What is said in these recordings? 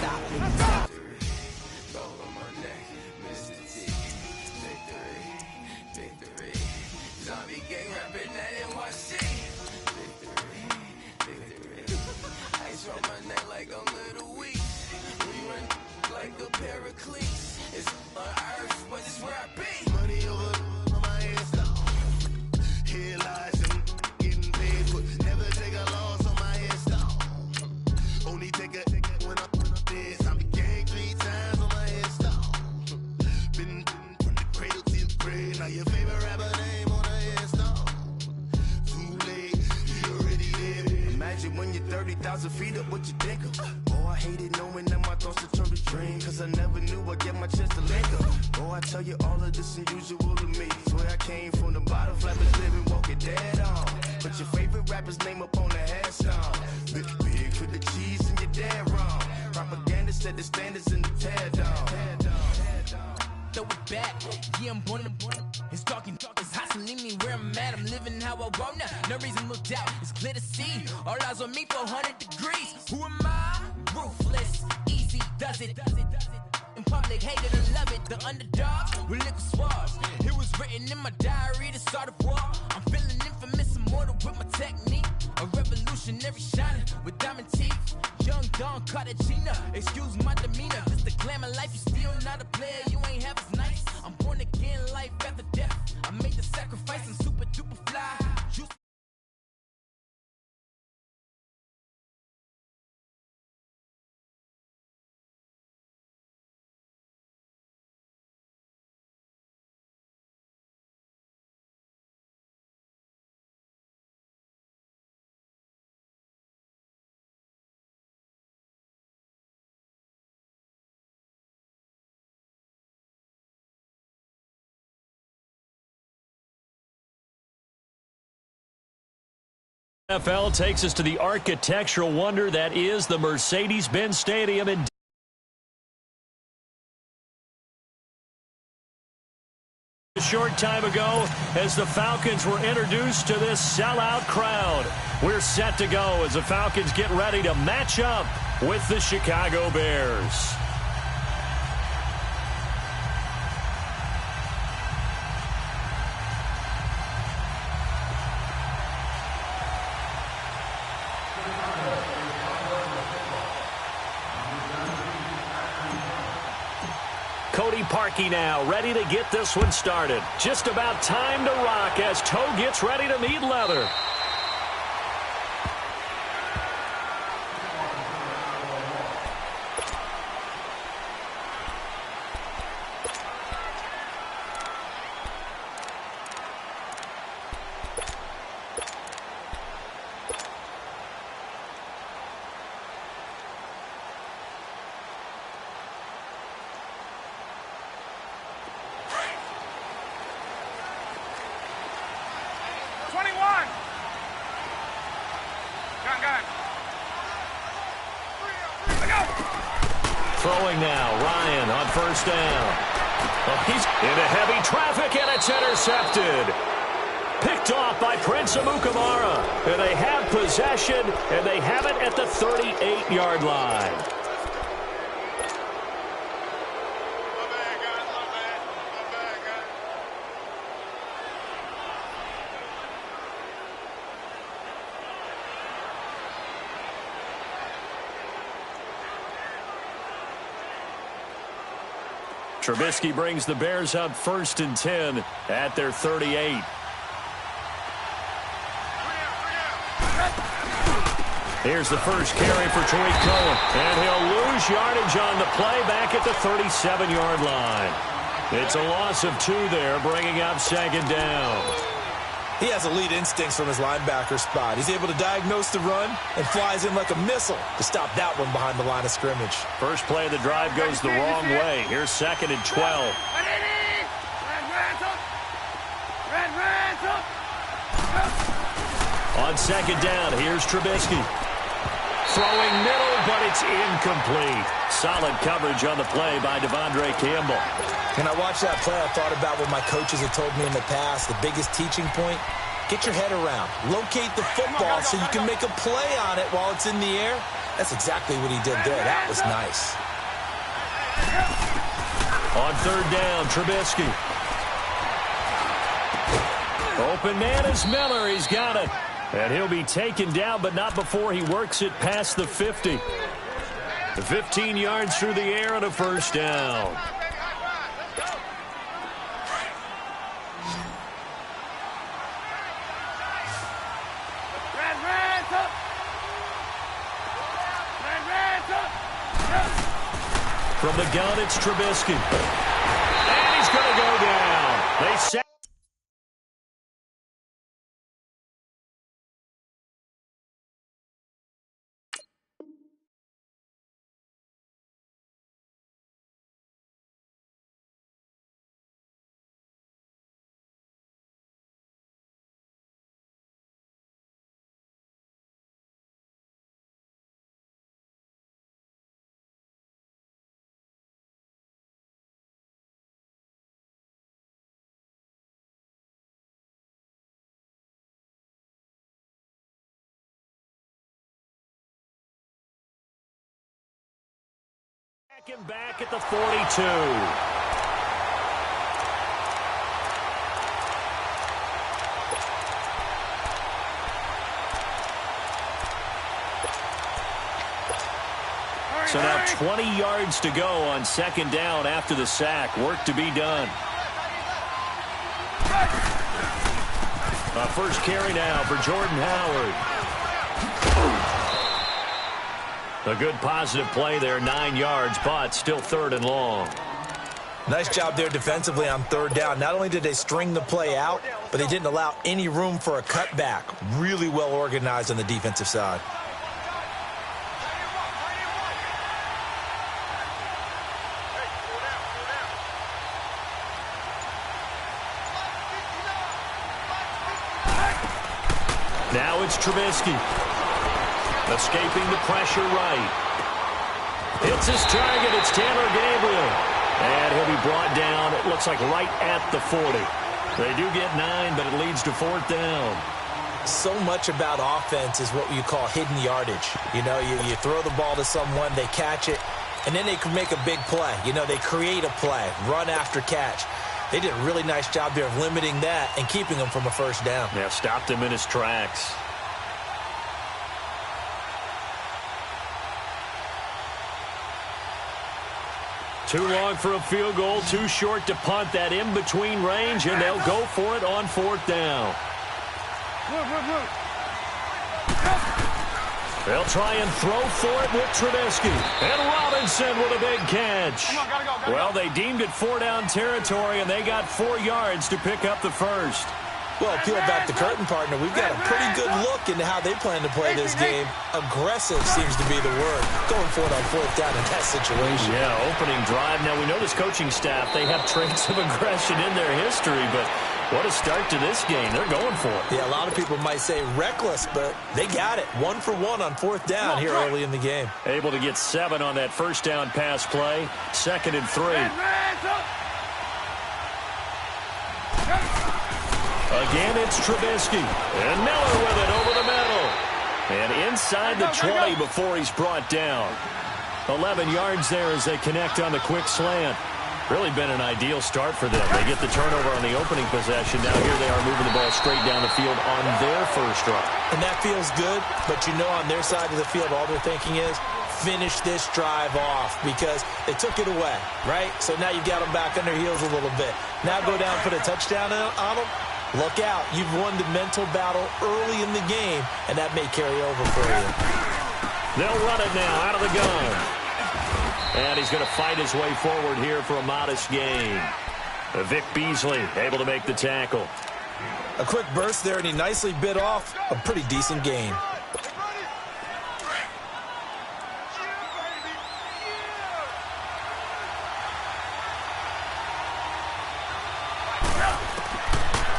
stop. When you're 30,000 feet up, what you think of? Oh, I hated knowing that my thoughts had turned to dream, cause I never knew I'd get my chance to link up. Oh, I tell you all of this unusual to me. Swear I came from the bottom, flappers living, walking dead on. Put your favorite rapper's name up on the headstone. Big for the cheese and you're dead wrong. Propaganda set the standards in the tear down. Throw it back, yeah, I'm born. It's talking, it's hustling me where I'm at. I'm living how I want now. No reason to look out, it's clear to see. All eyes on me for 100 degrees. Who am I? Ruthless, easy does it. In public, hate it or love it. The underdog with liquid swords. It was written in my diary to start a war. I'm feeling infamous, immortal with my technique. A revolutionary shining with diamond teeth. Young Don Cartagena, excuse my demeanor. Just the glamour life, you still not a player. You ain't half as nice. I'm born again, life after death. I made the sacrifice and super duper fly. NFL takes us to the architectural wonder that is the Mercedes-Benz Stadium in a short time ago as the Falcons were introduced to this sellout crowd. We're set to go as the Falcons get ready to match up with the Chicago Bears. Parkey now, ready to get this one started. Just about time to rock as Toe gets ready to meet leather. Throwing now, Ryan on first down. Oh, he's into heavy traffic, and it's intercepted. Picked off by Prince Amukamara. And they have possession, and they have it at the 38-yard line. Trubisky brings the Bears up 1st and 10 at their 38. Here's the first carry for Tariq Cohen, and he'll lose yardage on the play back at the 37-yard line. It's a loss of 2 there, bringing up 2nd down. He has elite instincts from his linebacker spot. He's able to diagnose the run and flies in like a missile to stop that one behind the line of scrimmage. First play of the drive goes the wrong way. Here's 2nd and 12. On 2nd down, here's Trubisky. Throwing middle, but it's incomplete. Solid coverage on the play by Devondre Campbell. When I watched that play, I thought about what my coaches had told me in the past. The biggest teaching point, Get your head around. Locate the football so you can make a play on it while it's in the air. That's exactly what he did there. That was nice. On third down, Trubisky. Open man is Miller. He's got it. And he'll be taken down, but not before he works it past the 50. 15 yards through the air and a first down. From the gun, it's Trubisky. And he's going to go down. They set. Second back at the 42. So now 20 yards to go on second down after the sack. Work to be done. First carry now for Jordan Howard. A good positive play there, 9 yards, but still third and long. Nice job there defensively on third down. Not only did they string the play out, but they didn't allow any room for a cutback. Really well organized on the defensive side. Now it's Trubisky. Escaping the pressure right. Hits his target. It's Taylor Gabriel. And he'll be brought down, it looks like, right at the 40. They do get 9, but it leads to fourth down. So much about offense is what you call hidden yardage. You know, you throw the ball to someone, they catch it, and then they can make a big play. You know, they create a play, run after catch. They did a really nice job there of limiting that and keeping him from a first down. Yeah, stopped him in his tracks. Too long for a field goal, too short to punt. That in-between range, and they'll go for it on fourth down. They'll try and throw for it with Trubisky. And Robinson with a big catch. Well, they deemed it 4-down territory, and they got 4 yards to pick up the first. Well, peel back the curtain, partner. We've got a pretty good look into how they plan to play this game. Aggressive seems to be the word. Going for it on fourth down in that situation. Yeah, opening drive. Now, we know this coaching staff, they have traits of aggression in their history, but what a start to this game. They're going for it. Yeah, a lot of people might say reckless, but they got it. 1 for 1 on fourth down here early in the game. Able to get 7 on that first down pass play. 2nd and 3. Again, it's Trubisky. And Miller with it over the middle. And inside the 20 before he's brought down. 11 yards there as they connect on the quick slant. Really been an ideal start for them. They get the turnover on the opening possession. Now here they are moving the ball straight down the field on their first drive. And that feels good, but you know on their side of the field all they're thinking is finish this drive off because they took it away, right? So now you've got them back on their heels a little bit. Now go down and put a touchdown on them. Look out. You've won the mental battle early in the game, and that may carry over for you. They'll run it now out of the gun. And he's going to fight his way forward here for a modest gain. Vic Beasley able to make the tackle. A quick burst there, and he nicely bit off a pretty decent gain.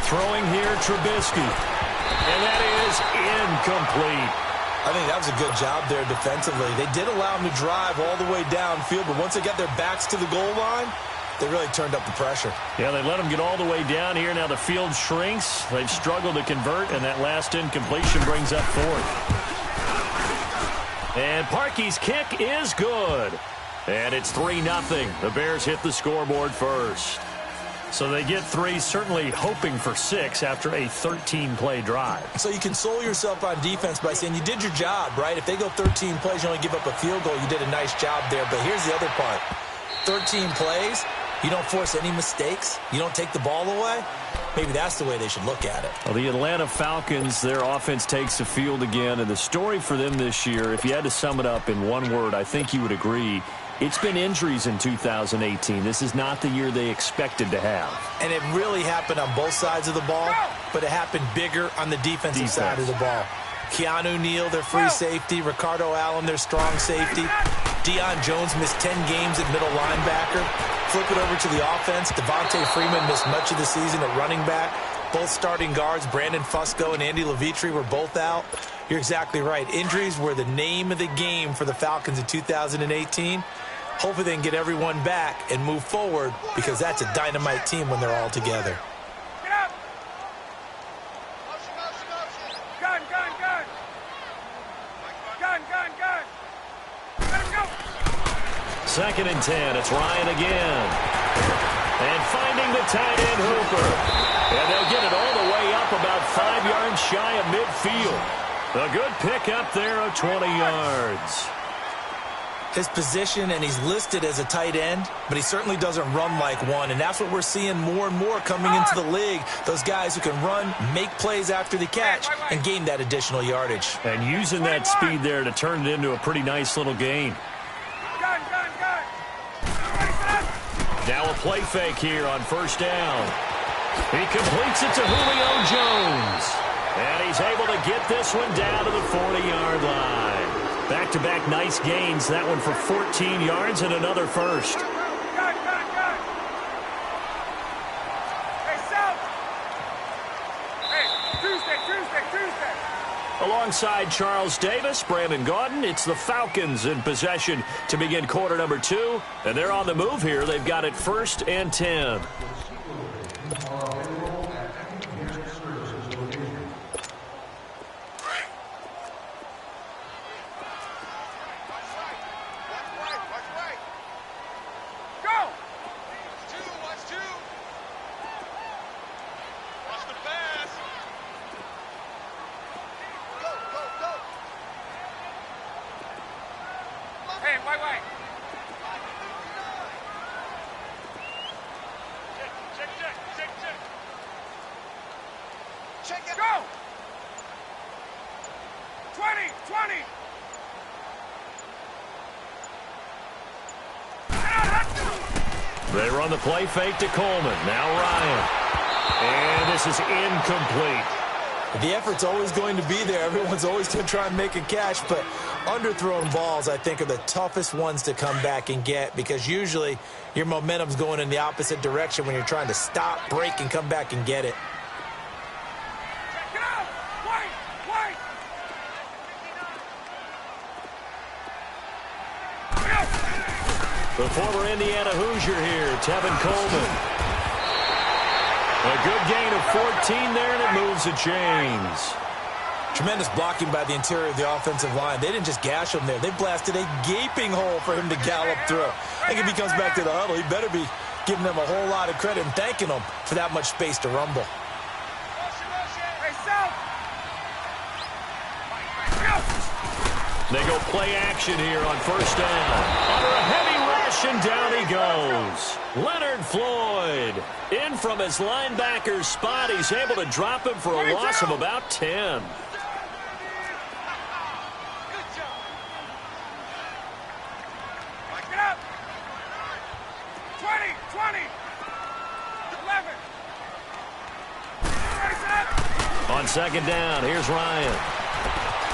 Throwing here, Trubisky. And that is incomplete. I think that was a good job there defensively. They did allow him to drive all the way downfield, but once they got their backs to the goal line, they really turned up the pressure. Yeah, they let them get all the way down here. Now the field shrinks. They've struggled to convert, and that last incompletion brings up fourth. And Parkey's kick is good. And it's 3-0. The Bears hit the scoreboard first. So they get 3, certainly hoping for 6 after a 13-play drive. So you console yourself on defense by saying you did your job, right? If they go 13 plays, you only give up a field goal, you did a nice job there. But here's the other part. 13 plays, you don't force any mistakes, you don't take the ball away. Maybe that's the way they should look at it. Well, the Atlanta Falcons, their offense takes the field again. And the story for them this year, if you had to sum it up in one word, I think you would agree, it's been injuries in 2018. This is not the year they expected to have. And it really happened on both sides of the ball, but it happened bigger on the defensive side of the ball. Keanu Neal, their free safety. Ricardo Allen, their strong safety. Deion Jones missed 10 games at middle linebacker. Flip it over to the offense. Devontae Freeman missed much of the season at running back. Both starting guards, Brandon Fusco and Andy Levitre, were both out. You're exactly right. Injuries were the name of the game for the Falcons in 2018. Hopefully they can get everyone back and move forward, because that's a dynamite team when they're all together. Get up! Motion. Gun. Let him go! 2nd and 10. It's Ryan again. And finding the tight end Hooper. And they'll get it all the way up about 5 yards shy of midfield. A good pickup there of 20 yards. His position, and he's listed as a tight end, but he certainly doesn't run like one, and that's what we're seeing more and more coming into the league. Those guys who can run, make plays after the catch, and gain that additional yardage. And using that speed there to turn it into a pretty nice little gain. Gun. Now a play fake here on 1st down. He completes it to Julio Jones. And he's able to get this one down to the 40-yard line. Back-to-back nice gains. That one for 14 yards and another first. Gun. Hey, South! Hey, Tuesday. Alongside Charles Davis, Brandon Gaudin, it's the Falcons in possession to begin quarter number 2. And they're on the move here. They've got it 1st and 10. Check it. Go! 20! They run the play fake to Coleman. Now Ryan. And this is incomplete. The effort's always going to be there. Everyone's always going to try and make a catch, but underthrown balls, I think, are the toughest ones to come back and get, because usually your momentum's going in the opposite direction when you're trying to stop, break, and come back and get it. The former Indiana Hoosier here, Tevin Coleman. A good gain of 14 there, and it moves the chains. Tremendous blocking by the interior of the offensive line. They didn't just gash him there. They blasted a gaping hole for him to gallop through. I think if he comes back to the huddle, he better be giving them a whole lot of credit and thanking them for that much space to rumble. They go play action here on 1st down. Under a heavy rush, and down he goes. Leonard Floyd in from his linebacker's spot. He's able to drop him for a loss of about 10. On 2nd down, here's Ryan.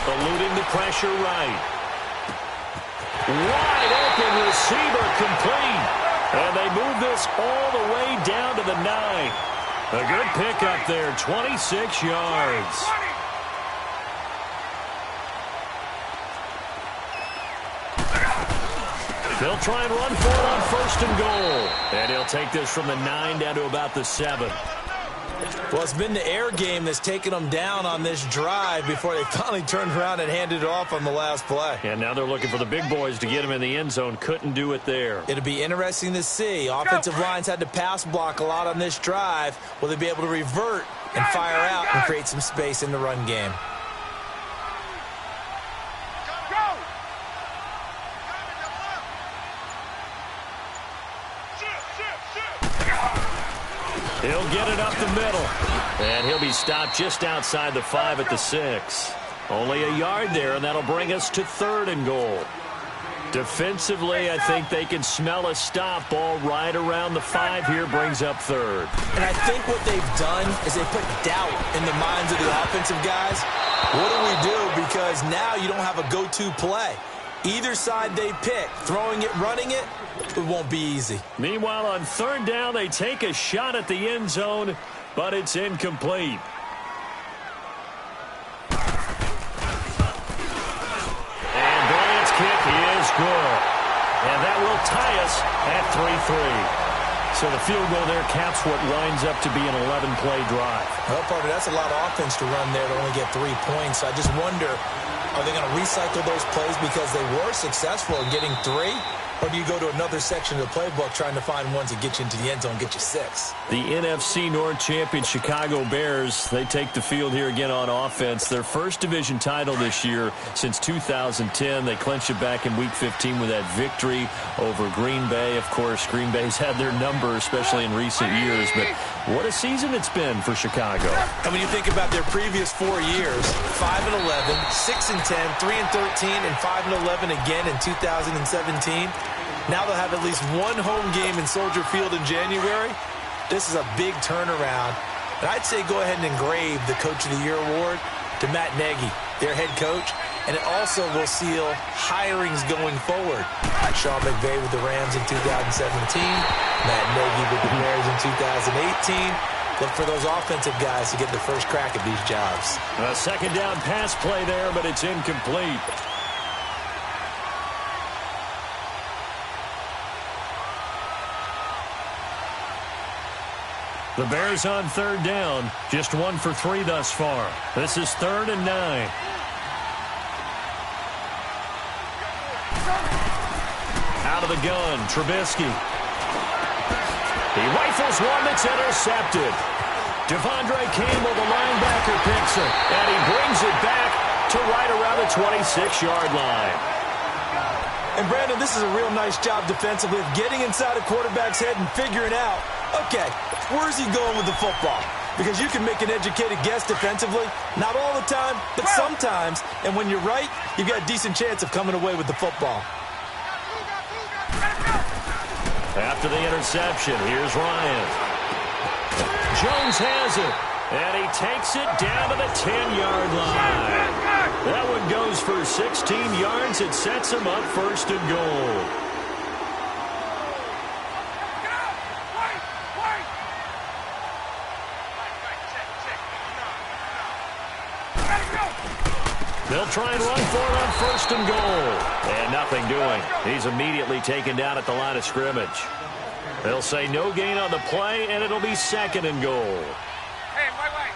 Eluding the pressure right. Wide open receiver complete. And they move this all the way down to the 9. A good pickup there, 26 yards. They'll try and run for it on 1st and goal. And he'll take this from the 9 down to about the 7. Well, it's been the air game that's taken them down on this drive before they finally turned around and handed it off on the last play. And now they're looking for the big boys to get him in the end zone. Couldn't do it there. It'll be interesting to see. Offensive lines had to pass block a lot on this drive. Will they be able to revert and fire out and create some space in the run game? He'll get it up the middle. And he'll be stopped just outside the 5 at the 6. Only a yard there, and that'll bring us to 3rd and goal. Defensively, I think they can smell a stop. Ball right around the 5 here brings up 3rd. And I think what they've done is they put doubt in the minds of the offensive guys. What do we do? Because now you don't have a go-to play. Either side they pick, throwing it, running it, it won't be easy. Meanwhile, on 3rd down, they take a shot at the end zone, but it's incomplete. And Bryant's kick is good. And that will tie us at 3-3. So the field goal there caps what winds up to be an 11-play drive. Well, partner, that's a lot of offense to run there to only get 3 points. I just wonder, are they going to recycle those plays because they were successful in getting 3? Or do you go to another section of the playbook trying to find ones that get you into the end zone, get you 6? The NFC North champion Chicago Bears, they take the field here again on offense. Their first division title this year since 2010. They clinched it back in Week 15 with that victory over Green Bay. Of course, Green Bay's had their number, especially in recent years. But what a season it's been for Chicago. And when you think about their previous 4 years, 5-11, 6-10, 3-13, and 5-11 again in 2017. Now they'll have at least one home game in Soldier Field in January. This is a big turnaround. And I'd say go ahead and engrave the Coach of the Year award to Matt Nagy, their head coach. And it also will seal hirings going forward. Sean McVay with the Rams in 2017. Matt Nagy with the Bears in 2018. Look for those offensive guys to get the first crack at these jobs. A 2nd down pass play there, but it's incomplete. The Bears on 3rd down, just 1 for 3 thus far. This is 3rd and 9. Out of the gun, Trubisky. He rifles one that's intercepted. Devondre Campbell, the linebacker, picks it, and he brings it back to right around the 26-yard line. And, Brandon, this is a real nice job defensively of getting inside a quarterback's head and figuring out, okay, where's he going with the football? Because you can make an educated guess defensively. Not all the time, but sometimes. And when you're right, you've got a decent chance of coming away with the football. After the interception, here's Ryan. Jones has it, and he takes it down to the 10-yard line. That one goes for 16 yards. It sets him up 1st and goal. They'll try and run for it on 1st and goal. And nothing doing. He's immediately taken down at the line of scrimmage. They'll say no gain on the play, and it'll be 2nd and goal. Hey, wait.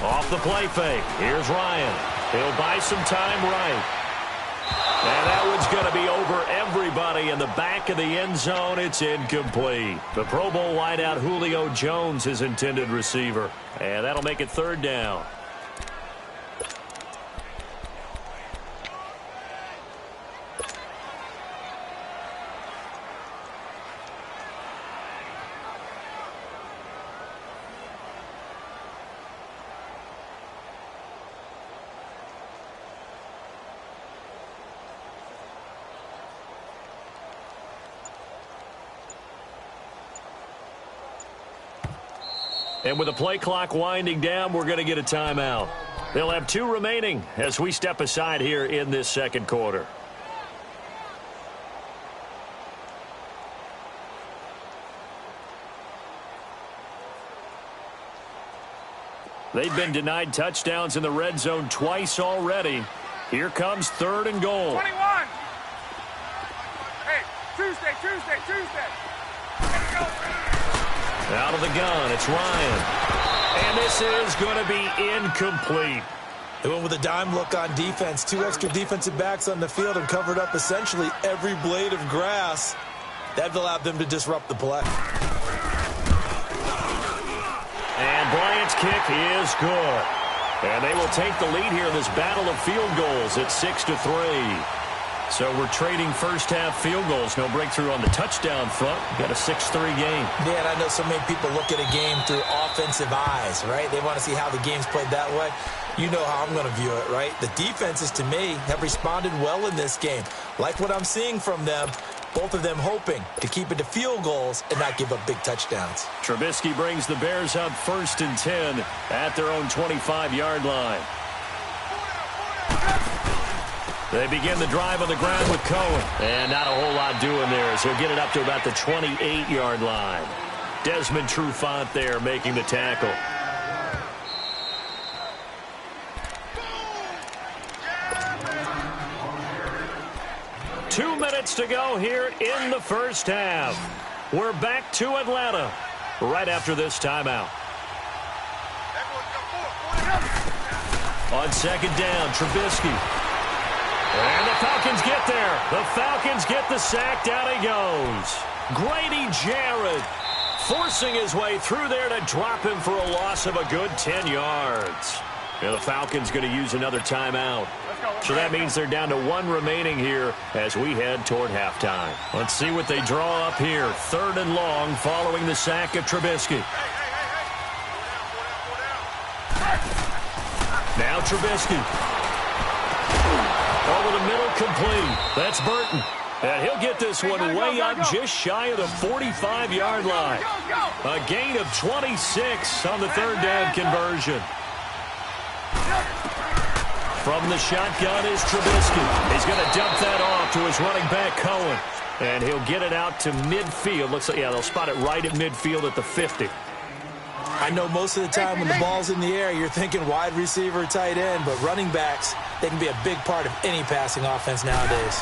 Off the play fake. Here's Ryan. He'll buy some time right. And that one's going to be over everybody in the back of the end zone. It's incomplete. The Pro Bowl wideout Julio Jones, his intended receiver. And that'll make it 3rd down. And with the play clock winding down, we're going to get a timeout. They'll have 2 remaining as we step aside here in this 2nd quarter. They've been denied touchdowns in the red zone twice already. Here comes 3rd and goal. 21. Tuesday. Let's go. Out of the gun, it's Ryan. And this is going to be incomplete. They went with a dime look on defense. 2 extra defensive backs on the field and covered up essentially every blade of grass. That allowed them to disrupt the play. And Bryant's kick is good. And they will take the lead here in this battle of field goals at 6-3. So we're trading first-half field goals. No breakthrough on the touchdown front. We've got a 6-3 game. Dan, I know so many people look at a game through offensive eyes, right? They want to see how the game's played that way. You know how I'm going to view it, right? The defenses, to me, have responded well in this game. Like what I'm seeing from them, both of them hoping to keep it to field goals and not give up big touchdowns. Trubisky brings the Bears up 1st and 10 at their own 25-yard line. They begin the drive on the ground with Cohen. And not a whole lot doing there as he'll get it up to about the 28-yard line. Desmond Trufant there making the tackle. Two minutes to go here in the first half. We're back to Atlanta right after this timeout. On 2nd down, Trubisky. And the Falcons get there. The Falcons get the sack. Down he goes. Grady Jarrett forcing his way through there to drop him for a loss of a good 10 yards. And the Falcons going to use another timeout. So that means they're down to 1 remaining here as we head toward halftime. Let's see what they draw up here. 3rd and long following the sack of Trubisky. Now Trubisky. Over the middle, complete. That's Burton. And he'll get this one way up just shy of the 45-yard line. A gain of 26 on the 3rd down conversion. From the shotgun is Trubisky. He's going to dump that off to his running back, Cohen. And he'll get it out to midfield. Looks like, yeah, they'll spot it right at midfield at the 50. I know most of the time when the ball's in the air, you're thinking wide receiver, tight end, but running backs, they can be a big part of any passing offense nowadays.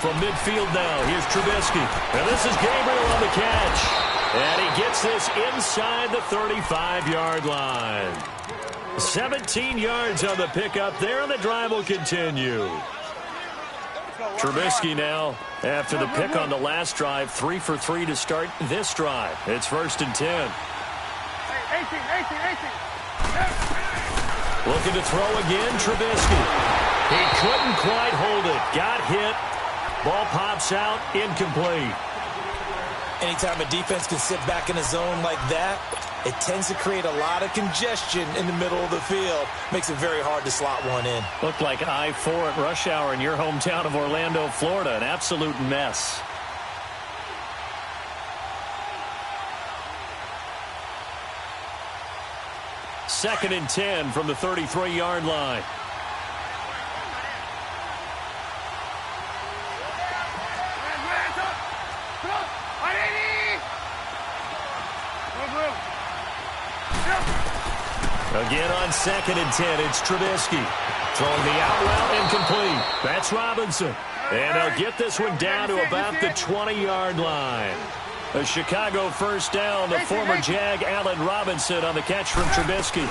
From midfield now, here's Trubisky. And this is Gabriel on the catch. And he gets this inside the 35-yard line. 17 yards on the pickup there, and the drive will continue. Trubisky now, after the pick on the last drive, 3 for 3 to start this drive. It's 1st and 10. 18. Looking to throw again, Trubisky. He couldn't quite hold it. Got hit. Ball pops out, incomplete. Anytime a defense can sit back in a zone like that, it tends to create a lot of congestion in the middle of the field. Makes it very hard to slot one in. Looked like I-4 at rush hour in your hometown of Orlando, Florida. An absolute mess. Second and 10 from the 33-yard line. Again on 2nd and 10, it's Trubisky. Throwing the out route, incomplete. That's Robinson. And they'll get this one down to about the 20-yard line. A Chicago first down, the former Jag Allen Robinson on the catch from Trubisky.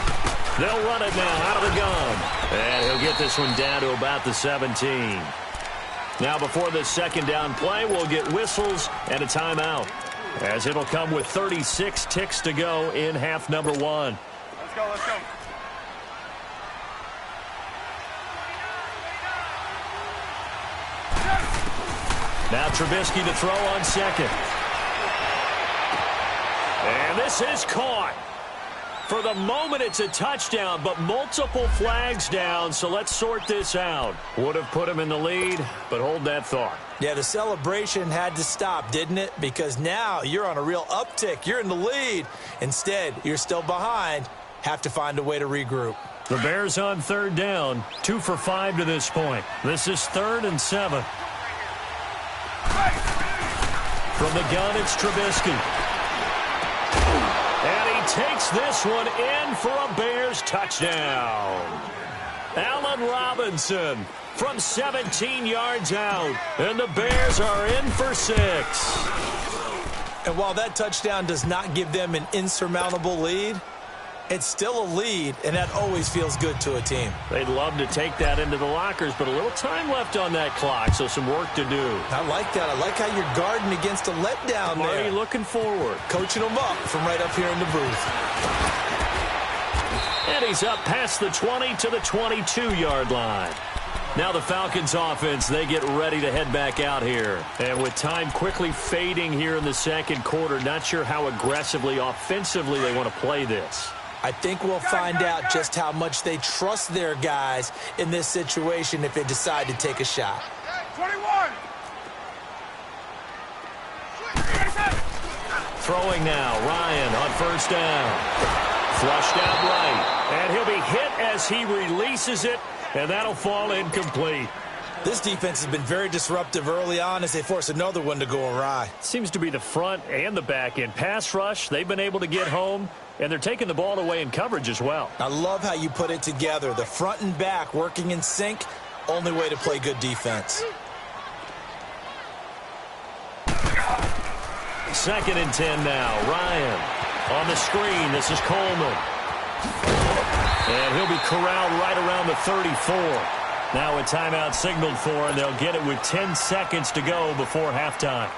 They'll run it now out of the gun. And he'll get this one down to about the 17. Now before this 2nd down play, we'll get whistles and a timeout, as it'll come with 36 ticks to go in half number 1. Let's go. Now Trubisky to throw on 2nd. And this is caught. For the moment, it's a touchdown, but multiple flags down, so let's sort this out. Would have put him in the lead, but hold that thought. Yeah, the celebration had to stop, didn't it? Because now you're on a real uptick. You're in the lead. Instead, you're still behind. Have to find a way to regroup. The Bears on 3rd down, 2 for 5 to this point. This is 3rd and 7. From the gun, it's Trubisky. And he takes this one in for a Bears touchdown. Allen Robinson from 17 yards out. And the Bears are in for 6. And while that touchdown does not give them an insurmountable lead, it's still a lead, and that always feels good to a team. They'd love to take that into the lockers, but a little time left on that clock, so some work to do. I like that. I like how you're guarding against a letdown there. Already looking forward. Coaching them up from right up here in the booth. And he's up past the 20 to the 22-yard line. Now the Falcons offense, they get ready to head back out here. And with time quickly fading here in the second quarter, not sure how aggressively, offensively they want to play this. I think we'll find out just how much they trust their guys in this situation if they decide to take a shot. 21. Throwing now, Ryan on first down. Flushed out right. And he'll be hit as he releases it, and that'll fall incomplete. This defense has been very disruptive early on as they force another one to go awry. Seems to be the front and the back end. Pass rush, they've been able to get home, and they're taking the ball away in coverage as well. I love how you put it together. The front and back working in sync, only way to play good defense. 2nd and 10 now. Ryan on the screen. This is Coleman. And he'll be corralled right around the 34. Now a timeout signaled for, and they'll get it with 10 seconds to go before halftime.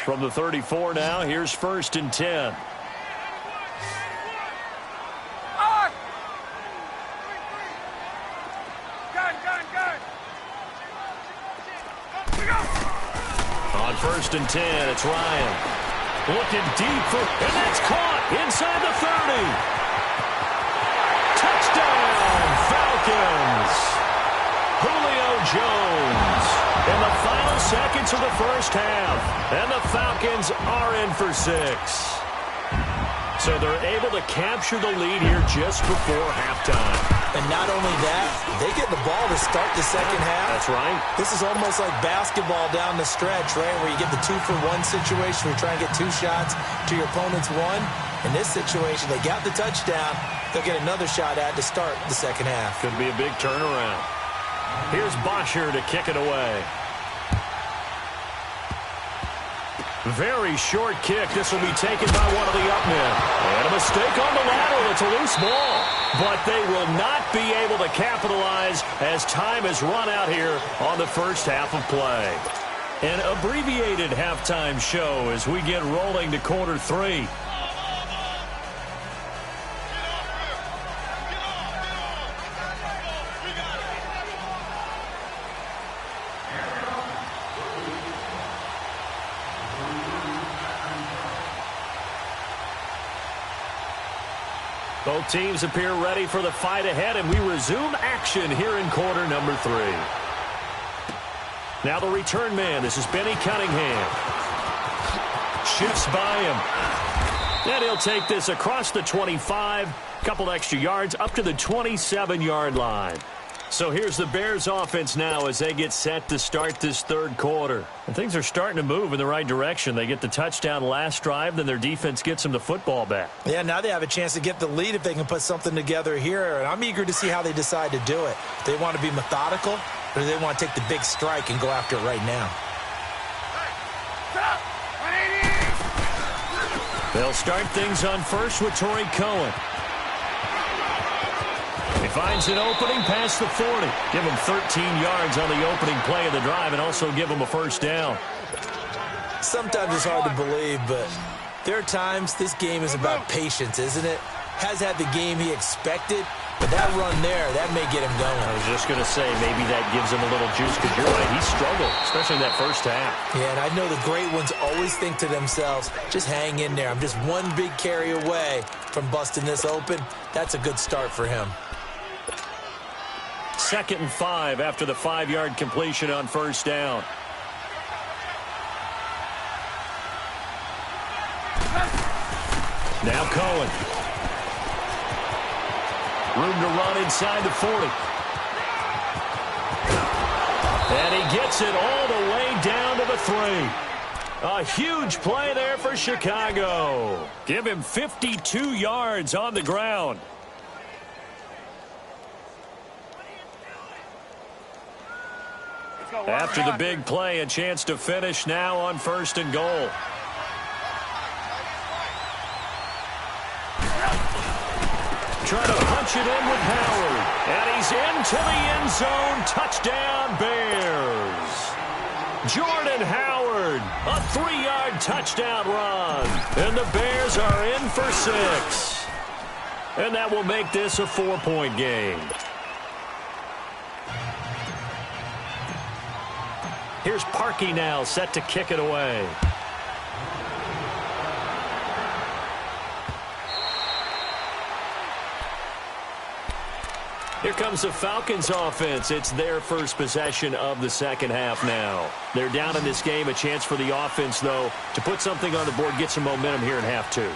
From the 34 now, here's 1st and 10. On 1st and 10, it's Ryan. Looking deep for, and that's caught inside the 30. Touchdown, Falcons. Julio Jones in the final seconds of the first half. And the Falcons are in for 6. So they're able to capture the lead here just before halftime. And not only that, they get the ball to start the second half. That's right. This is almost like basketball down the stretch, right, where you get the 2-for-1 situation where you try and get 2 shots to your opponent's 1. In this situation, they got the touchdown. They'll get another shot at to start the second half. Could be a big turnaround. Here's Bosher to kick it away. Very short kick. This will be taken by one of the up men. And a mistake on the lateral. It's a loose ball. But they will not be able to capitalize as time has run out here on the first half of play. An abbreviated halftime show as we get rolling to quarter 3. Both teams appear ready for the fight ahead, and we resume action here in quarter number 3. Now the return man. This is Benny Cunningham. Shifts by him. And he'll take this across the 25. Couple extra yards up to the 27-yard line. So here's the Bears offense now as they get set to start this third quarter. And things are starting to move in the right direction. They get the touchdown last drive, then their defense gets them the football back. Yeah, now they have a chance to get the lead if they can put something together here. And I'm eager to see how they decide to do it. They want to be methodical, or do they want to take the big strike and go after it right now? They'll start things on first with Torrey Cohen. He finds an opening past the 40. Give him 13 yards on the opening play of the drive and also give him a first down. Sometimes it's hard to believe, but there are times this game is about patience, isn't it? Has had the game he expected, but that run there, that may get him going. I was just going to say, maybe that gives him a little juice because you're right, he struggled, especially in that first half. Yeah, and I know the great ones always think to themselves, just hang in there. I'm just one big carry away from busting this open. That's a good start for him. 2nd and 5 after the 5-yard completion on first down. Now Cohen. Room to run inside the 40. And he gets it all the way down to the 3. A huge play there for Chicago. Give him 52 yards on the ground. After the big play, a chance to finish now on 1st and goal. Trying to punch it in with Howard. And he's into the end zone. Touchdown, Bears. Jordan Howard, a 3-yard touchdown run. And the Bears are in for 6. And that will make this a 4-point game. Here's Parkey now, set to kick it away. Here comes the Falcons offense. It's their first possession of the second half now. They're down in this game. A chance for the offense, though, to put something on the board, get some momentum here in half 2.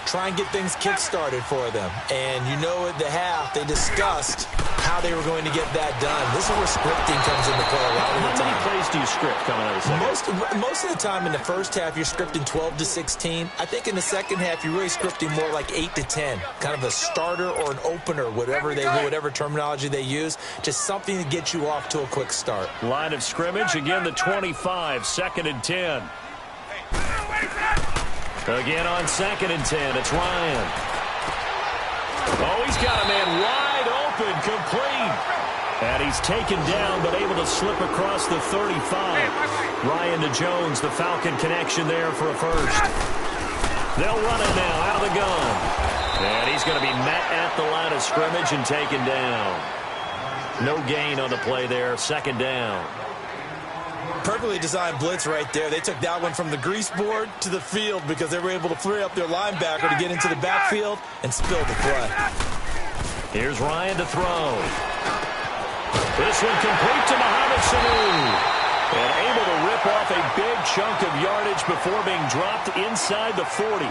Try and get things kick-started for them. And you know at the half, they discussed how they were going to get that done. This is where scripting comes into play a lot of the time. How many plays do you script coming out of the second? Most of the time in the first half, you're scripting 12 to 16. I think in the second half, you're really scripting more like 8 to 10. Kind of a starter or an opener, whatever terminology they use. Just something to get you off to a quick start. Line of scrimmage, again the 25, 2nd and 10. Again on 2nd and 10, it's Ryan. Oh, he's got a man wide open, complete. And he's taken down, but able to slip across the 35. Ryan to Jones, the Falcon connection there for a first. They'll run it now out of the gun. And he's going to be met at the line of scrimmage and taken down. No gain on the play there, 2nd down. Perfectly designed blitz right there. They took that one from the grease board to the field because they were able to free up their linebacker to get into the backfield and spill the play. Here's Ryan to throw. This one complete to Mohamed Sanu. And able to rip off a big chunk of yardage before being dropped inside the 40.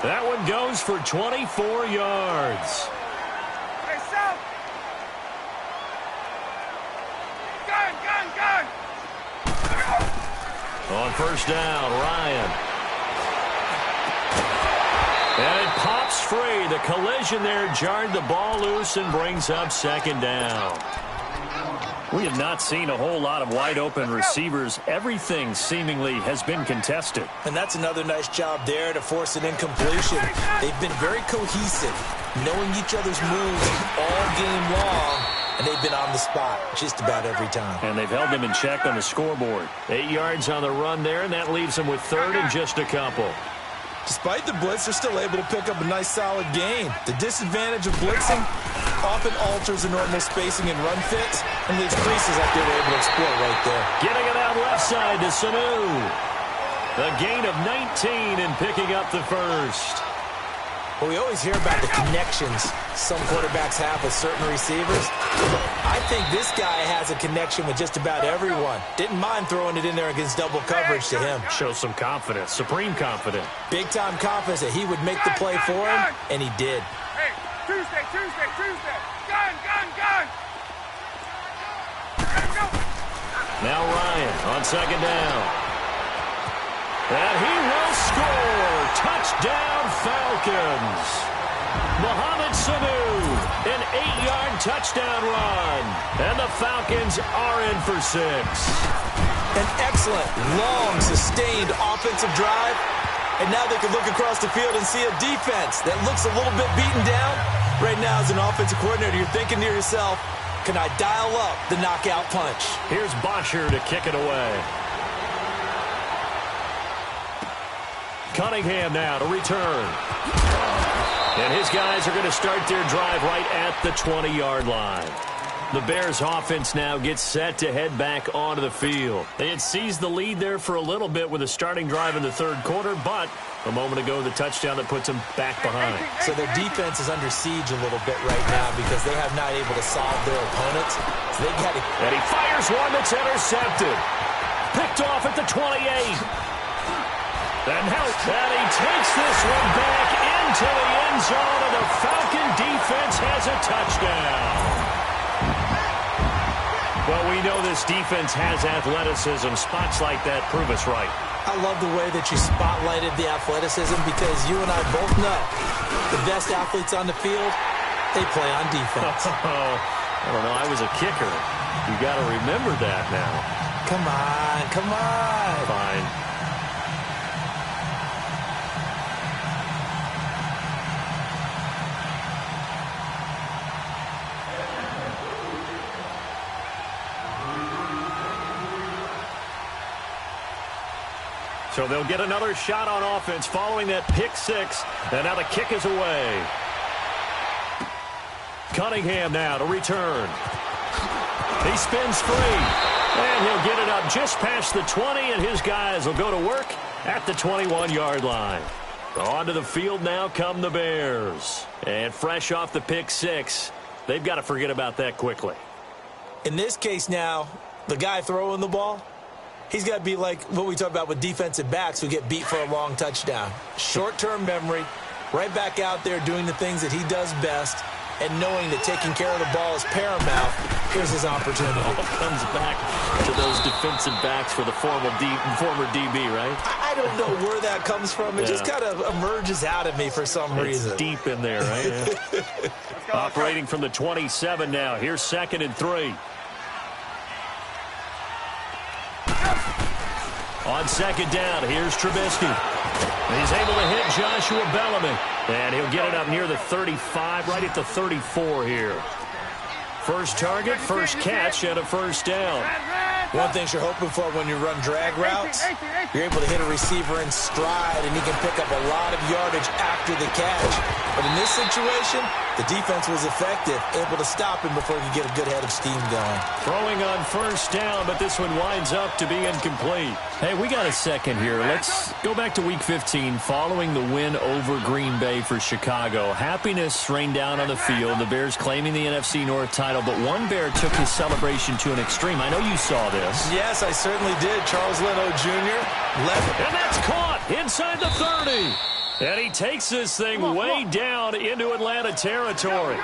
That one goes for 24 yards. Hey, South. Gun. On 1st down, Ryan. And it pops free. The collision there jarred the ball loose and brings up 2nd down. We have not seen a whole lot of wide-open receivers. Everything seemingly has been contested. And that's another nice job there to force an incompletion. They've been very cohesive, knowing each other's moves all game long. And they've been on the spot just about every time. And they've held them in check on the scoreboard. 8 yards on the run there, and that leaves them with 3rd and just a couple. Despite the blitz, they're still able to pick up a nice, solid gain. The disadvantage of blitzing often alters the normal spacing and run fits and leaves creases like they were able to exploit right there. Getting it out left side to Sanu. A gain of 19 and picking up the first. Well, we always hear about the connections some quarterbacks have with certain receivers. I think this guy has a connection with just about everyone. Didn't mind throwing it in there against double coverage to him. Shows some confidence, supreme confidence. Big-time confidence that he would make the play for him, and he did. Hey, Tuesday. Gun. Go. Now Ryan on 2nd down. And he will score. Touchdown, Falcons. Mohamed Sanu, an 8-yard touchdown run. And the Falcons are in for 6. An excellent, long, sustained offensive drive. And now they can look across the field and see a defense that looks a little bit beaten down. Right now, as an offensive coordinator, you're thinking to yourself, can I dial up the knockout punch? Here's Bosher to kick it away. Cunningham now to return. And his guys are going to start their drive right at the 20-yard line. The Bears offense now gets set to head back onto the field. They had seized the lead there for a little bit with a starting drive in the 3rd quarter, but a moment ago the touchdown that puts them back behind. So their defense is under siege a little bit right now because they have not able to solve their opponents. So they got to... And he fires one that's intercepted. Picked off at the 28. And he takes this one back into the end zone, and the Falcon defense has a touchdown. Well, we know this defense has athleticism. Spots like that prove us right. I love the way that you spotlighted the athleticism because you and I both know the best athletes on the field, they play on defense. I don't know. I was a kicker. You got to remember that now. Come on, come on. Fine. So they'll get another shot on offense following that pick six. And now the kick is away. Cunningham now to return. He spins free. And he'll get it up just past the 20, and his guys will go to work at the 21-yard line. Onto the field now come the Bears. And fresh off the pick six, they've got to forget about that quickly. In this case now, the guy throwing the ball, he's got to be like what we talk about with defensive backs who get beat for a long touchdown. Short-term memory, right back out there doing the things that he does best, and knowing that taking care of the ball is paramount. Here's his opportunity. All comes back to those defensive backs for the former DB, right? I don't know where that comes from. It just kind of emerges out of me for some reason. It's deep in there, right? Yeah. Operating from the 27 now. Here's 2nd and 3. On 2nd down, here's Trubisky. He's able to hit Joshua Bellamy. And he'll get it up near the 35, right at the 34 here. First target, first catch, and a first down. One thing you're hoping for when you run drag routes, you're able to hit a receiver in stride, and he can pick up a lot of yardage after the catch. But in this situation, the defense was effective, able to stop him before he could get a good head of steam going. Throwing on first down, but this one winds up to be incomplete. Hey, we got a second here. Let's go back to Week 15 following the win over Green Bay for Chicago. Happiness rained down on the field, the Bears claiming the NFC North title, but one Bear took his celebration to an extreme. I know you saw this. Yes, I certainly did. Charles Leno Jr. left. And that's caught inside the 30. And he takes this thing way down into Atlanta territory.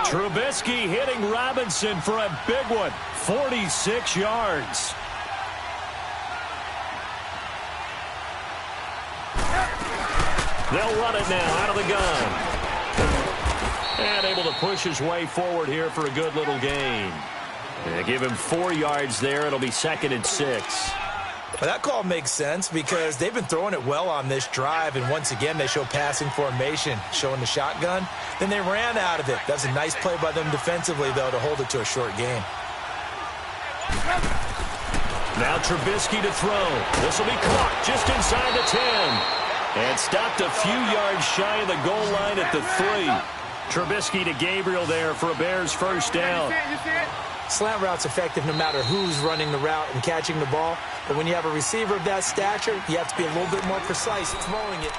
Trubisky hitting Robinson for a big one. 46 yards. They'll run it now out of the gun. And able to push his way forward here for a good little gain. They give him 4 yards there. It'll be 2nd and 6. Well, that call makes sense because they've been throwing it well on this drive, and once again they show passing formation, showing the shotgun. Then they ran out of it. That's a nice play by them defensively, though, to hold it to a short game. Now Trubisky to throw. This will be caught just inside the 10. And stopped a few yards shy of the goal line at the 3. Trubisky to Gabriel there for a Bears first down. Slant route's effective no matter who's running the route and catching the ball. But when you have a receiver of that stature, you have to be a little bit more precise throwing it.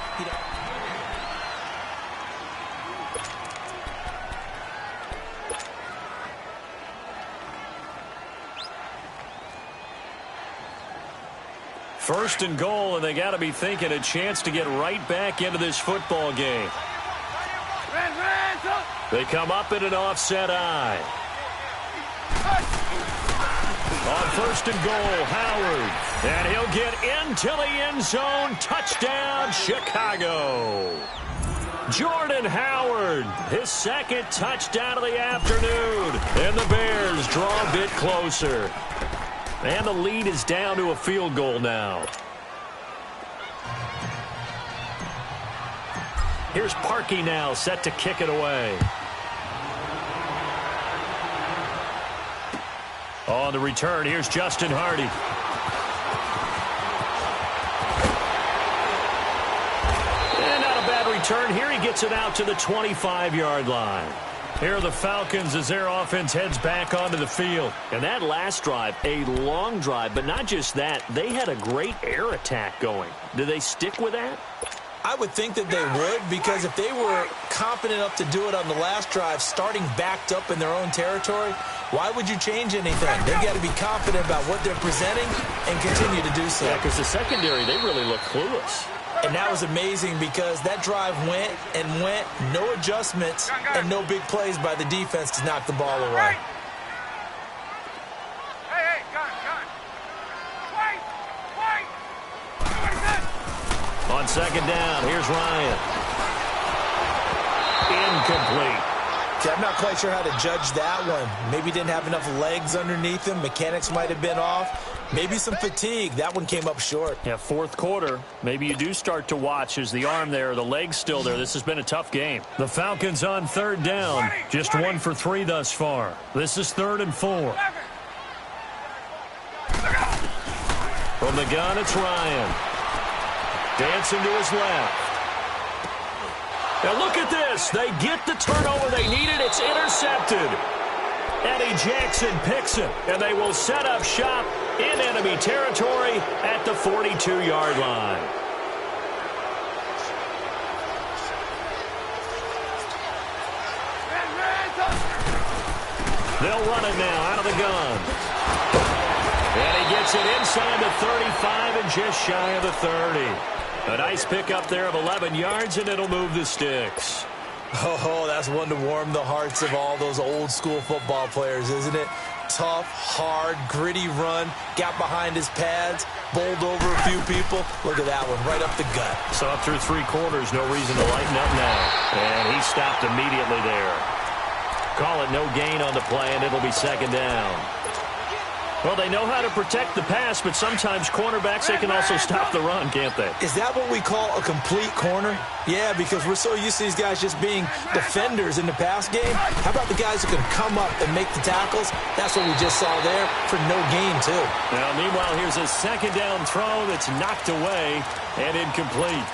First and goal, and they got to be thinking a chance to get right back into this football game. They come up in an offset eye. On first and goal, Howard. And he'll get into the end zone. Touchdown, Chicago. Jordan Howard, his 2nd touchdown of the afternoon. And the Bears draw a bit closer. And the lead is down to a field goal now. Here's Parkey now, set to kick it away. On the return, here's Justin Hardy. And not a bad return. Here he gets it out to the 25-yard line. Here are the Falcons as their offense heads back onto the field. And that last drive, a long drive, but not just that. They had a great air attack going. Do they stick with that? I would think that they would, because if they were confident enough to do it on the last drive, starting backed up in their own territory, why would you change anything? They've got to be confident about what they're presenting and continue to do so. Yeah, because the secondary, they really look clueless. And that was amazing because that drive went and went, no adjustments, and no big plays by the defense to knock the ball away. Hey, gun. Wait. On 2nd down, here's Ryan. Incomplete. See, I'm not quite sure how to judge that one. Maybe didn't have enough legs underneath him. Mechanics might have been off. Maybe some fatigue. That one came up short. Yeah, fourth quarter. Maybe you do start to watch as the arm there, the leg's still there. This has been a tough game. The Falcons on third down. Just 1 for 3 thus far. This is 3rd and 4. From the gun, it's Ryan. Dancing to his left. Now look at this. They get the turnover they needed. It's intercepted. Eddie Jackson picks it, and they will set up shop in enemy territory at the 42-yard line. They'll run it now out of the gun. And he gets it inside the 35 and just shy of the 30. A nice pickup there of 11 yards, and it'll move the sticks. Oh, that's one to warm the hearts of all those old-school football players, isn't it? Tough, hard, gritty run, got behind his pads, bowled over a few people. Look at that one, right up the gut. So up through 3 quarters, no reason to lighten up now. And he stopped immediately there. Call it no gain on the play, and it'll be 2nd down. Well, they know how to protect the pass, but sometimes cornerbacks, they can also stop the run, can't they? Is that what we call a complete corner? Yeah, because we're so used to these guys just being defenders in the pass game. How about the guys who can come up and make the tackles? That's what we just saw there for no gain, too. Now, meanwhile, here's a 2nd down throw that's knocked away and incomplete.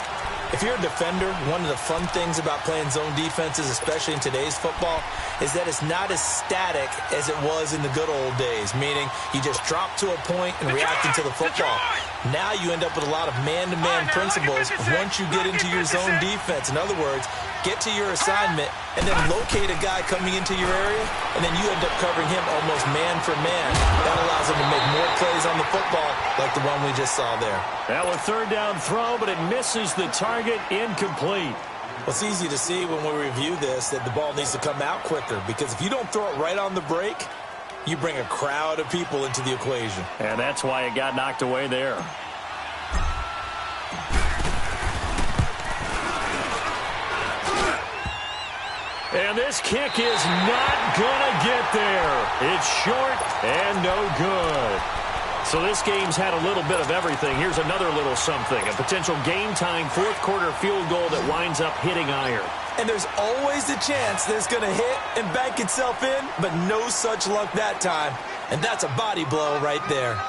If you're a defender, one of the fun things about playing zone defenses, especially in today's football, is that it's not as static as it was in the good old days, meaning you just drop to a point and react into the football. Now you end up with a lot of man-to-man principles once you get into your zone defense. In other words, get to your assignment and then locate a guy coming into your area, and then you end up covering him almost man for man. That allows him to make more plays on the football like the one we just saw there. Now a 3rd down throw, but it misses the target, incomplete. Well, it's easy to see when we review this that the ball needs to come out quicker, because if you don't throw it right on the break, you bring a crowd of people into the equation. And that's why it got knocked away there. And this kick is not going to get there. It's short and no good. So this game's had a little bit of everything. Here's another little something. A potential game-time 4th quarter field goal that winds up hitting iron. And there's always the chance that it's going to hit and bank itself in, but no such luck that time. And that's a body blow right there.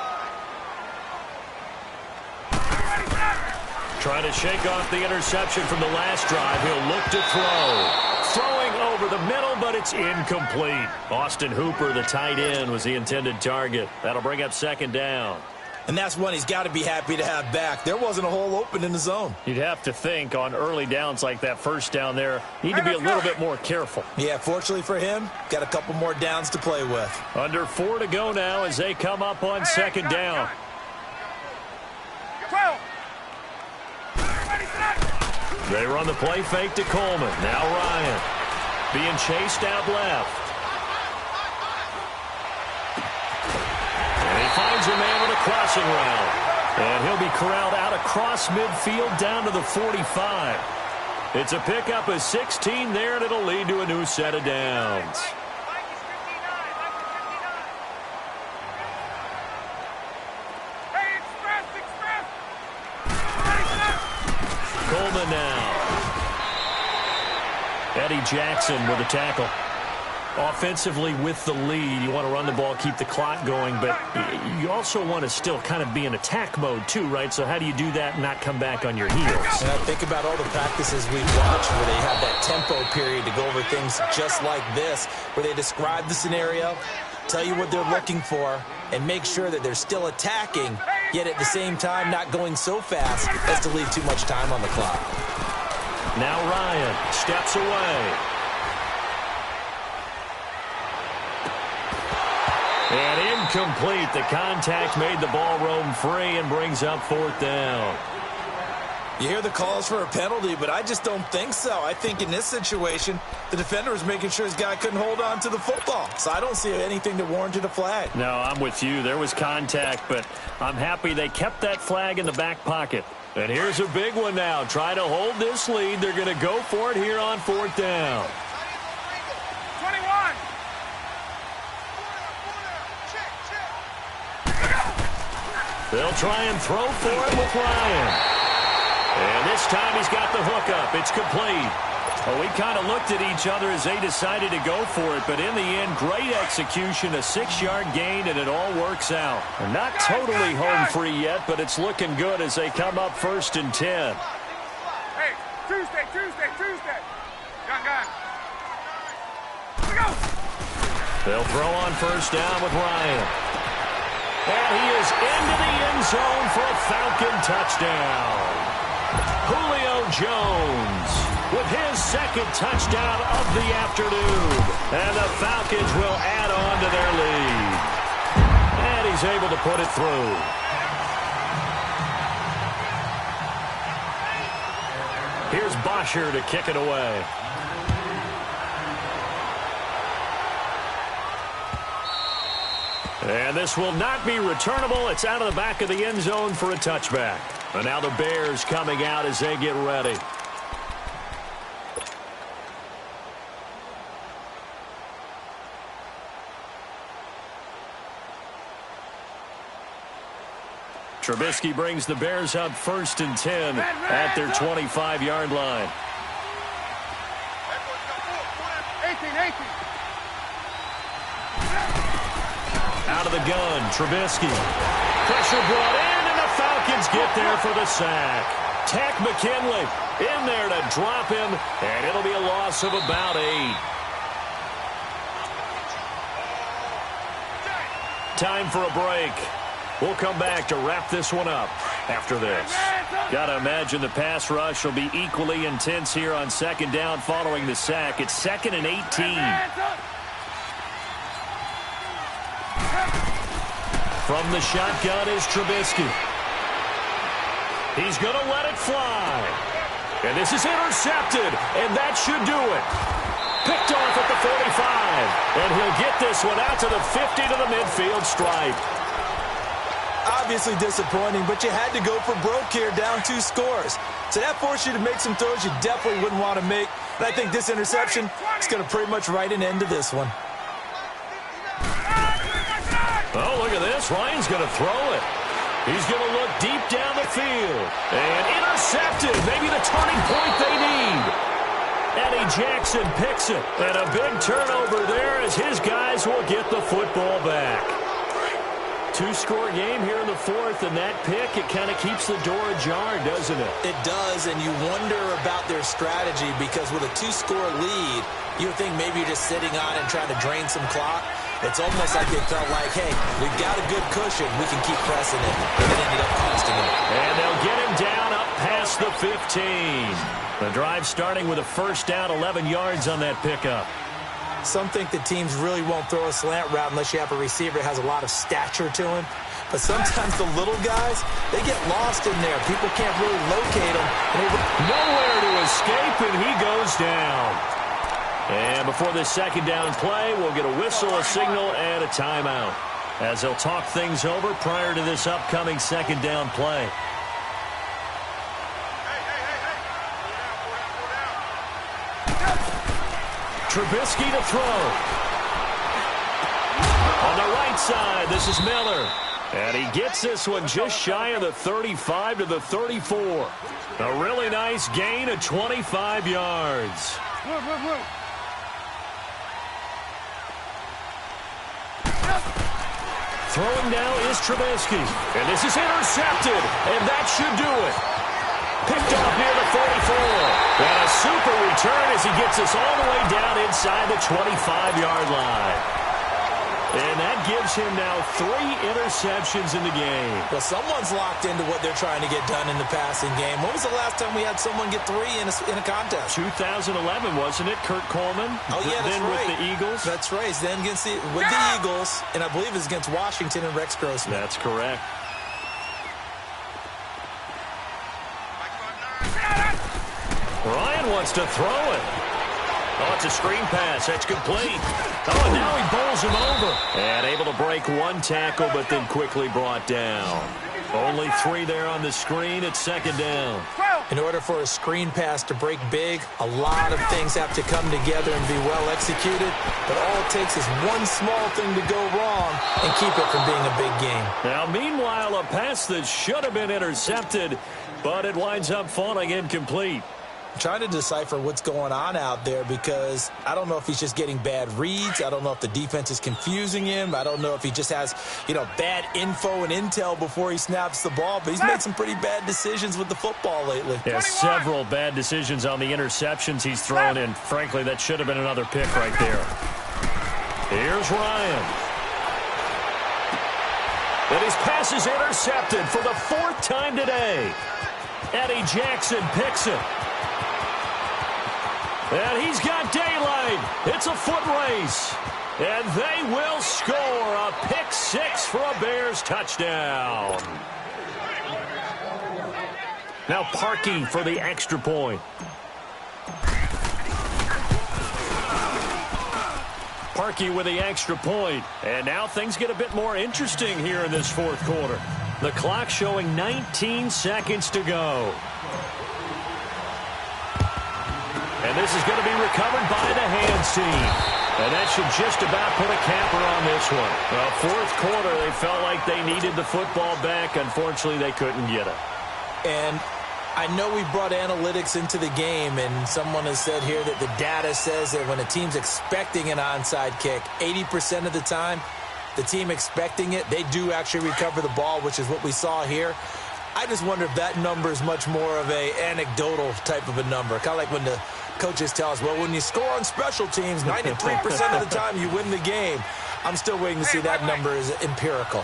Trying to shake off the interception from the last drive. He'll look to throw. Throwing over the middle, but it's incomplete. Austin Hooper, the tight end, was the intended target. That'll bring up 2nd down. And that's one he's got to be happy to have back. There wasn't a hole open in the zone. You'd have to think on early downs like that 1st down there, need to be a little bit more careful. Yeah, fortunately for him, got a couple more downs to play with. Under 4 to go now as they come up on 2nd down. 12. They run the play fake to Coleman. Now Ryan being chased out left. And he finds a man with a crossing route. And he'll be corralled out across midfield down to the 45. It's a pickup of 16 there, and it'll lead to a new set of downs. Coleman now. Eddie Jackson with a tackle. Offensively with the lead, you want to run the ball, keep the clock going, but you also want to still kind of be in attack mode too, right? So how do you do that and not come back on your heels? And I think about all the practices we've watched where they have that tempo period to go over things just like this, where they describe the scenario, tell you what they're looking for, and make sure that they're still attacking, yet at the same time not going so fast as to leave too much time on the clock. Now Ryan steps away. And incomplete. The contact made the ball roam free and brings up 4th down. You hear the calls for a penalty, but I just don't think so. I think in this situation, the defender was making sure his guy couldn't hold on to the football. So I don't see anything that warranted a flag. No, I'm with you. There was contact, but I'm happy they kept that flag in the back pocket. And here's a big one now. Try to hold this lead. They're going to go for it here on 4th down. 21. They'll try and throw for it with Ryan. And this time he's got the hook up. It's complete. Well, we kind of looked at each other as they decided to go for it, but in the end, great execution, a 6-yard gain, and it all works out. They're not totally home free yet, but it's looking good as they come up 1st and 10. Hey, Tuesday. Gun. Let's go. They'll throw on 1st down with Ryan. And he is into the end zone for a Falcon touchdown. Julio Jones with his 2nd touchdown of the afternoon. And the Falcons will add on to their lead. And he's able to put it through. Here's Bosher to kick it away. And this will not be returnable. It's out of the back of the end zone for a touchback. And now the Bears coming out as they get ready. Trubisky brings the Bears up 1st and 10 at their 25-yard line. 18. Out of the gun, Trubisky. Pressure brought in, and the Falcons get there for the sack. Tack McKinley in there to drop him, and it'll be a loss of about 8. Time for a break. We'll come back to wrap this one up after this. Gotta imagine the pass rush will be equally intense here on 2nd down following the sack. It's 2nd and 18. From the shotgun is Trubisky. He's going to let it fly. And this is intercepted, and that should do it. Picked off at the 45, and he'll get this one out to the 50 to the midfield stripe. Obviously disappointing, but you had to go for broke here, down 2 scores. So that forced you to make some throws you definitely wouldn't want to make. And I think this interception is going to pretty much write an end to this one. Oh, look at this. Ryan's going to throw it. He's going to look deep down the field. And intercepted. Maybe the turning point they need. Eddie Jackson picks it. And a big turnover there as his guys will get the football back. 2-score game here in the 4th, and that pick, it kind of keeps the door ajar, doesn't it? It does, and you wonder about their strategy because with a 2-score lead, you would think maybe you're just sitting on and trying to drain some clock. It's almost like they felt like, hey, we've got a good cushion. We can keep pressing it. And it ended up costing them. And they'll get him down up past the 15. The drive starting with a 1st down, 11 yards on that pickup. Some think the teams really won't throw a slant route unless you have a receiver that has a lot of stature to him. But sometimes the little guys, they get lost in there. People can't really locate them. Nowhere to escape, and he goes down. And before this 2nd down play, we'll get a whistle, a signal, and a timeout as they'll talk things over prior to this upcoming 2nd down play. Trubisky to throw. On the right side, this is Miller. And he gets this one just shy of the 35 to the 34. A really nice gain of 25 yards. Throwing now is Trubisky. And this is intercepted. And that should do it. Picked off near the 44. And a super return as he gets us all the way down inside the 25-yard line. And that gives him now 3 interceptions in the game. Well, someone's locked into what they're trying to get done in the passing game. When was the last time we had someone get 3 in a contest? 2011, wasn't it? Kurt Coleman? Oh, yeah, that's then right. With the Eagles? That's right. Then against the Eagles, and I believe it's against Washington and Rex Grossman. That's correct. Ryan wants to throw it. Oh, it's a screen pass. That's complete. Oh, and now he bowls him over. And able to break 1 tackle, but then quickly brought down. Only 3 there on the screen. It's 2nd down. 12. In order for a screen pass to break big, a lot of things have to come together and be well executed. But all it takes is one small thing to go wrong and keep it from being a big game. Now, meanwhile, a pass that should have been intercepted, but it winds up falling incomplete. Trying to decipher what's going on out there because I don't know if he's just getting bad reads. I don't know if the defense is confusing him. I don't know if he just has, bad info and intel before he snaps the ball. But he's made some pretty bad decisions with the football lately. Yeah, several bad decisions on the interceptions he's thrown in. Frankly, that should have been another pick right there. Here's Ryan. And his pass is intercepted for the 4th time today. Eddie Jackson picks it. And he's got daylight. It's a foot race. And they will score a pick 6 for a Bears touchdown. Now Parkey for the extra point. Parkey with the extra point. And now things get a bit more interesting here in this 4th quarter. The clock showing 19 seconds to go. And this is going to be recovered by the hands team. And that should just about put a capper on this one. Well, 4th quarter, they felt like they needed the football back. Unfortunately, they couldn't get it. And I know we brought analytics into the game, and someone has said here that the data says that when a team's expecting an onside kick, 80% of the time, the team expecting it, they do actually recover the ball, which is what we saw here. I just wonder if that number is much more of a anecdotal type of a number. Kind of like when the coaches tell us, well, when you score on special teams, 93% of the time you win the game. I'm still waiting to see that number is empirical.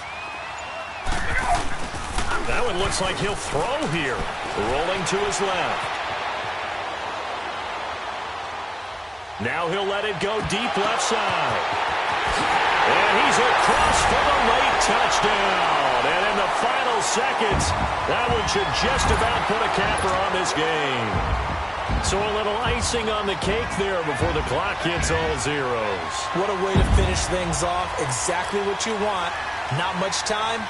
That one looks like he'll throw here. Rolling to his left. Now he'll let it go deep left side. And he's across for the late touchdown. And in the final seconds, that one should just about put a capper on this game. So a little icing on the cake there before the clock hits all zeros. What a way to finish things off. Exactly what you want. Not much time.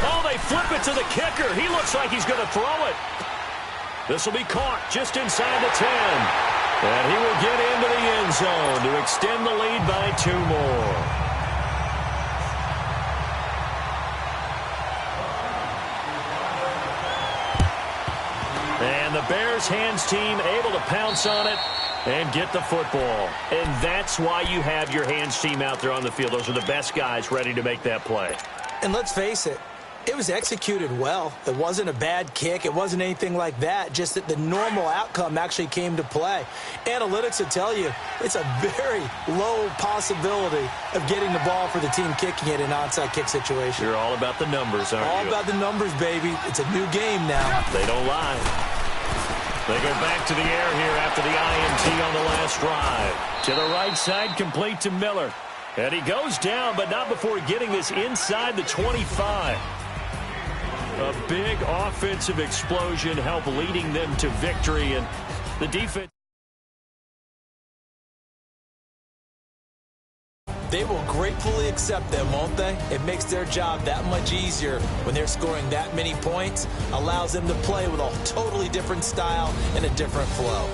Oh, they flip it to the kicker. He looks like he's going to throw it. This will be caught just inside the 10. And he will get into the end zone to extend the lead by 2 more. And the Bears hands team able to pounce on it and get the football. And that's why you have your hands team out there on the field. Those are the best guys ready to make that play. And let's face it, it was executed well. It wasn't a bad kick. It wasn't anything like that. Just that the normal outcome actually came to play. Analytics will tell you it's a very low possibility of getting the ball for the team kicking it in an onside kick situation. You're all about the numbers, aren't you? All about the numbers, baby. It's a new game now. They don't lie. They go back to the air here after the INT on the last drive. To the right side, complete to Miller. And he goes down, but not before getting this inside the 25. A big offensive explosion helped leading them to victory, and the defense. They will gratefully accept them, won't they? It makes their job that much easier when they're scoring that many points, allows them to play with a totally different style and a different flow.